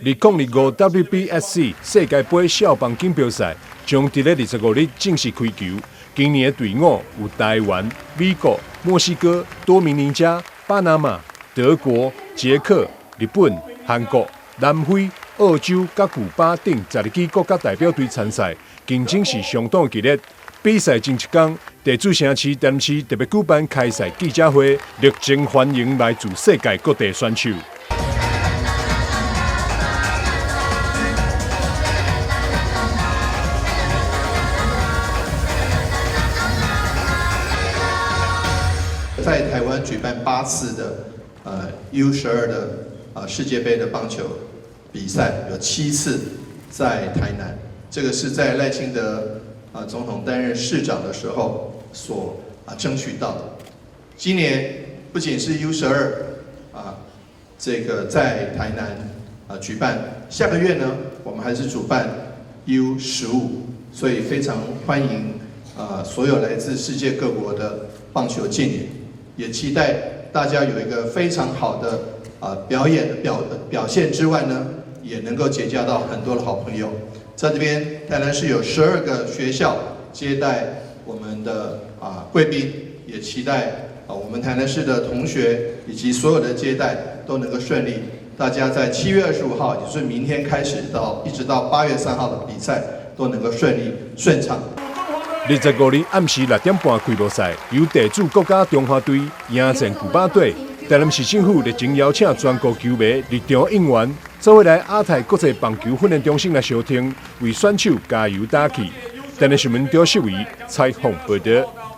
2025 WBSC 世界杯小棒锦标赛将伫咧25日正式开球。今年的队伍有台湾、美国、墨西哥、多明尼加、巴拿马、德国、捷克、日本、韩国、南非、澳洲、甲古巴等12支国家代表队参赛，竞争是相当激烈。比赛前一天，地主城市电视特别举办开赛记者会，热情欢迎来自世界各地选手。在台湾举办8次的U12的世界杯的棒球比赛，有7次在台南。这个是在赖清德总统担任市长的时候所争取到的。今年不仅是 U12这个在台南举办，下个月呢我们还是主办 U15，所以非常欢迎所有来自世界各国的棒球健儿。也期待大家有一个非常好的表现之外呢，也能够结交到很多的好朋友。在这边，台南市有12个学校接待我们的贵宾，也期待我们台南市的同学以及所有的接待都能够顺利。大家在7月25号，也就是明天开始一直到8月3号的比赛都能够顺利顺畅。25日暗时6点半开幕赛，由地主国家中华队迎战古巴队。台南市政府热情邀请全国球迷、日常应援，做伙来亚太国际棒球训练中心来收听，为选手加油打气。台南新闻赵秀仪采访报道。